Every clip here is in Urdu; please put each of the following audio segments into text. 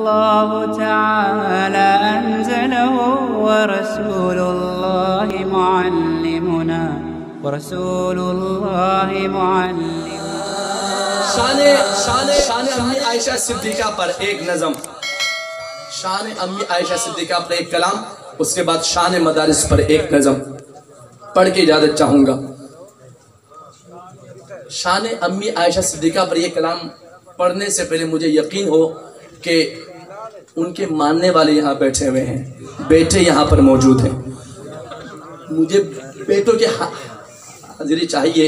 اللہ تعالی انزله ورسول اللہ معلمنا ورسول اللہ معلمنا۔ شان امی عائشہ صدیقہ پر ایک نظم، شان امی عائشہ صدیقہ پر ایک کلام، اس کے بعد شان مدارس پر ایک نظم پڑھ کے اجازت چاہوں گا۔ شان امی عائشہ صدیقہ پر یہ کلام پڑھنے سے پہلے مجھے یقین ہو کہ ان کے ماننے والے یہاں بیٹھے ہوئے ہیں، بیٹے یہاں پر موجود ہیں۔ مجھے بیٹوں کے حاضری چاہیے،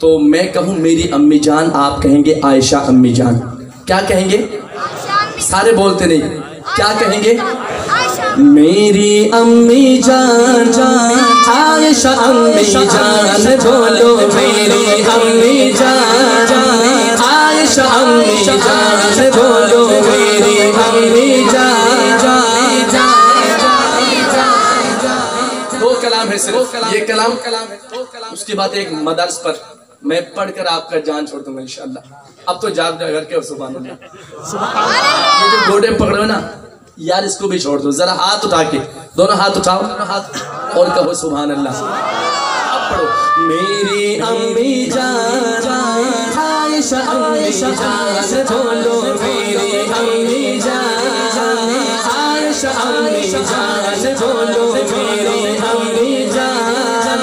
تو میں کہوں میری امی جان، آپ کہیں گے عائشہ امی جان۔ کیا کہیں گے؟ سارے بولتے نہیں، کیا کہیں گے؟ میری امی جان عائشہ امی جان، بولو میری امی جان عائشہ امی جان، بولو میری امی جان۔ دو کلام ہے صرف، یہ کلام ہے، اس کے بعد ایک مدارس پر میں پڑھ کر آپ کا جان چھوڑ دوں گا انشاءاللہ۔ اب تو جاگ جا کر کے سبحان اللہ، یہ جو گوڑے پکڑو نا یار، اس کو بھی چھوڑ دو، ذرا ہاتھ اٹھا کے، دونوں ہاتھ اٹھاؤ اور کہو سبحان اللہ۔ اب پڑھو میری امی جان عائشہ امی جان، بولو میری امی جان عائشہ امی جان، بولو میری امی جان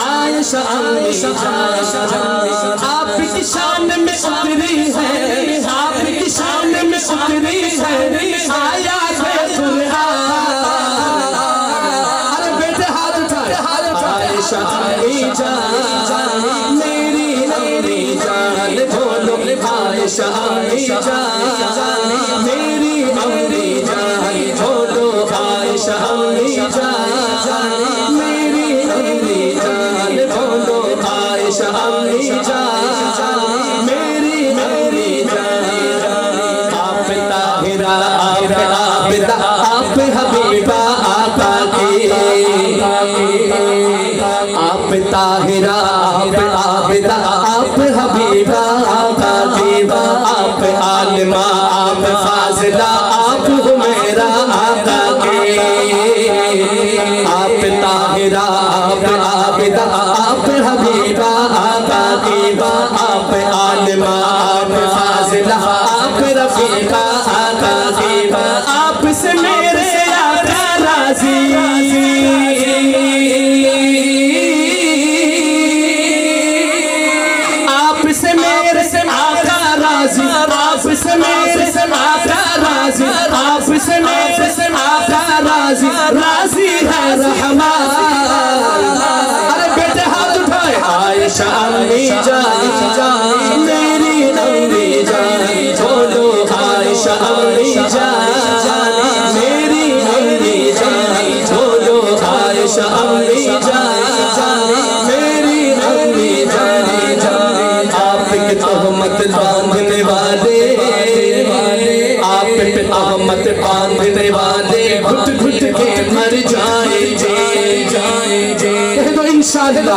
عائشہ امی جان۔ آپ کی شان میں اتری ہے، آپ کی شان میں اتری ہے آیا عائشہ امی جان، میری امی جان، بولو عائشہ امی جان، میری امی جان، بولو عائشہ امی جان، میری امی جان، بولو عائشہ امی جان، میری امی جان۔ آپ طاہرہ، آپ عابدہ، آپ حبیبہ آقا کی، آپ طاہرہ، آپ عابدہ، آپ حبیبہ آقا کی، آپ عالمہ، آپ فاضلہ، آپ حمیرہ آقا کی۔ آپ طاہرہ، آپ عابدہ، آپ حبیبہ آقا کی، آپ عالمہ، آپ فاضلہ، آپ رفیقہ آقا کی۔ آپ سے میرے آقا راضی، آپ سے میرے آقا راضی، آپ سے میرے آقا راضی، آپ سے میرے آقا راضی، راضی ہے رحمان۔ ارے بیٹے ہاتھ اٹھائے، عائشہ امی جان، میری امی جان، بولو عائشہ امی جان، میری امی جان، بولو عائشہ امی جان، میری امی جان۔ آپ کی تہمت باندھنے والے، آپ پہ تہمت باندھنے والے گھٹ گھٹ کے مر جائیں گے، کہہ دو انشاءاللہ،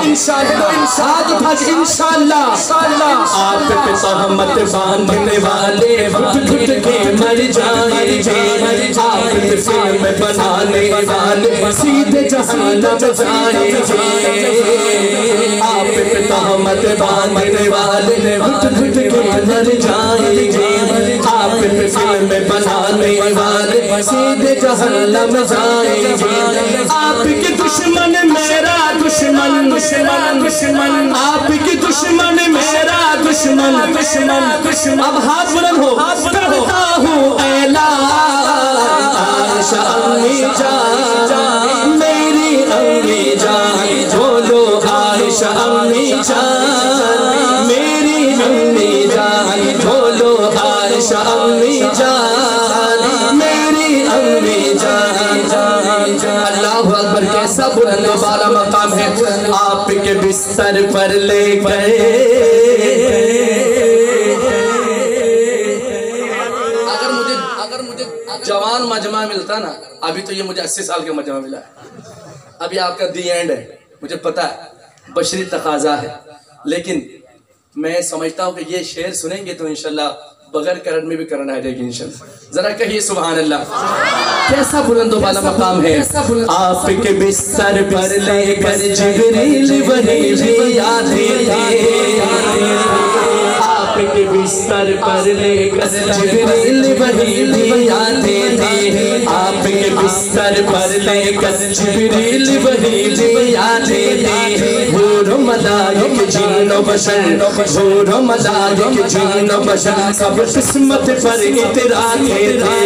ہاتھ اٹھا کے انشاءاللہ۔ آپ پہ تہمت باندھنے والے گھٹ گھٹ کے مر جائیں گے، آپ پہ فلم بنانے والے سیدھے جہنم جائیں گے، آپ پہ تہمت باندھنے والے گھٹ گھٹ کے مر جائیں گے، آپ پہ فلم بنانے والے سیدھے جہنم جائیں گے۔ آپ کے دشمن میرا دشمن، دشمن آپ کی دشمن میرا دشمن، دشمن اب ہاتھ بلند ہو، کرتا ہوں اعلان عائشہ امی جان، میری امی جان، بولو عائشہ امی جان، میری امی جان، بولو عائشہ امی جان، میری امی جان۔ اللہ اکبر، کیسا بلند و بالا مقام ہے، آپ کے بستر پر لے گئے۔ اگر مجھے جوان مجمع ملتا نا، ابھی تو یہ مجھے 80 سال کا مجمع ملا ہے، ابھی آپ کا دی اینڈ ہے، مجھے پتا ہے بشری تقاضا ہے، لیکن میں سمجھتا ہوں کہ یہ شعر سنیں گے تو انشاءاللہ بغیر کرن میں بھی کرن آ جائے گی انشاءاللہ. ذرا کہیے سبحان اللہ. کیسا بلند و بالا مقام ہے. آپ کے بستر پر لے کر جبریل وحی آتے تھے. آپ کے بستر پر لے کر جبریل وحی آتے تھے. آپ کے بستر پر لے کر جبریل وحی آتے تھے. حور و ملائک جن و بشر، حور و ملائک جن و بشر سب قسمت پر اتراتے تھے.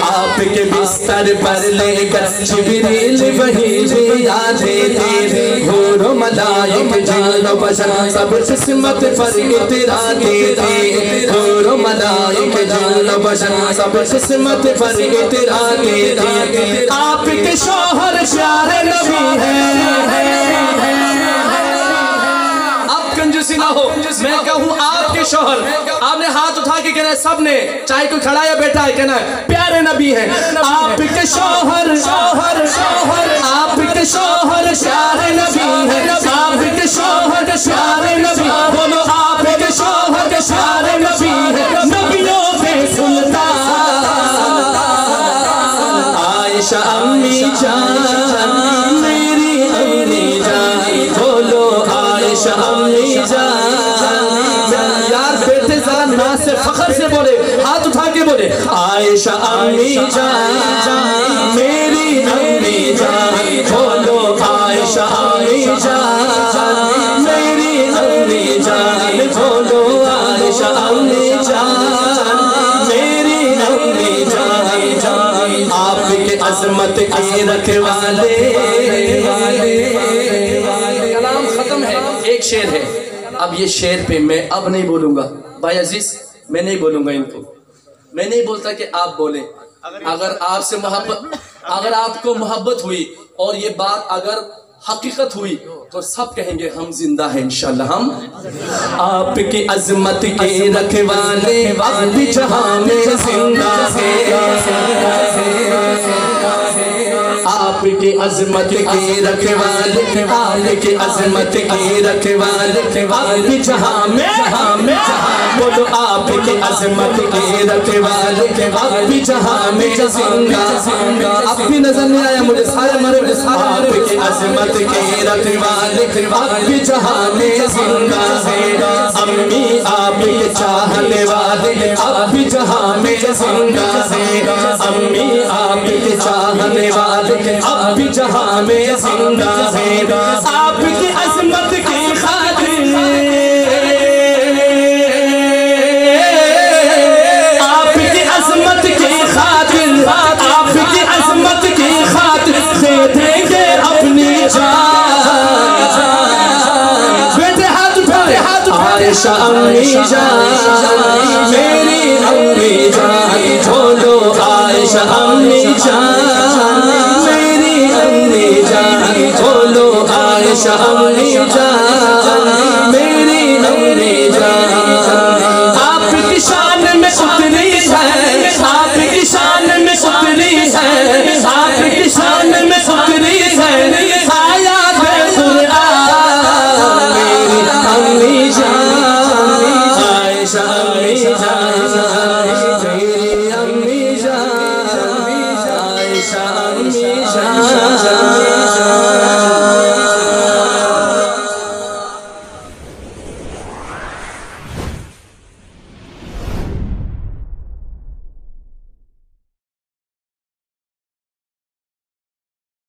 آپ کے بستر پر لے کر جبریل وحی آتے تھے. حور و ملائک جن و بشر سب قسمت پر اتراتے تھے. حور و ملائک جن و بشر سب قسمت پر اتراتے تھے. آپ کے شوہر پیارے نبی ہیں. کنجوسی نہ ہو. میں کہوں آپ کے شوہر، آپ نے ہاتھ اٹھا کے کہنا ہے سب نے، چاہے کوئی کھڑا یا بیٹھا ہے، کہنا ہے پیارے نبی ہیں. آپ کے شوہر، شوہر، شوہر، آپ کے شوہر پیارے نبی ہیں. آپ کے شوہر پیارے نبی، بولو آپ کے شوہر پیارے نبی ہیں. نبیوں کے سلطان عائشہ امی جان، میری امی جان، بولو عائشہ امی جان. یار بیٹے ذرا ناز سے فخر سے بولے، ہاتھ اٹھا کے بولے عائشہ امی جان، میری امی جان، بولو عائشہ امی جان، میری امی جان، بولو عائشہ امی جان، میری امی جان. آپ کے عظمت کے رکھوالے. کلام ختم ہے، ایک شعر ہے. اب یہ شعر پہ میں اب نہیں بولوں گا بھائی عزیز، میں نہیں بولوں گا ان کو. میں نہیں بولتا کہ آپ بولیں. اگر آپ سے محبت، اگر آپ کو محبت ہوئی اور یہ بات اگر حقیقت ہوئی تو سب کہیں گے ہم زندہ ہیں انشاءاللہ. ہم آپ کی عظمت کے رکھوالے اب بھی جہاں میں زندہ ہیں. آپ کی عظمت کے رکھوالے، آپ کی عظمت کے رکھوالے اب بھی جہاں میں، بولو آپ کی عظمت کے رکھوالے اب بھی جہاں میں زندہ. اب بھی نظر نہیں آیا مجھے سارے مرے. آپ کی عظمت کے رکھوالے اب بھی جہاں میں زندہ ہے. امی آپ کے چاہنے والے اب بھی جہاں میں زندہ ہے. امی آپ کے چاہنے والے اب بھی جہاں میں زندہ ہے. آپ کی عظمت کی خاطر، آپ کی عظمت کی خاطر، آپ کی عظمت کی خاطر دے دیں گے اپنی جان. بیٹے ہاتھ اٹھائے، عائشہ امی جان، میری امی جان، بولو عائشہ امی جان، میری امی جان، بولو عائشہ امی جان.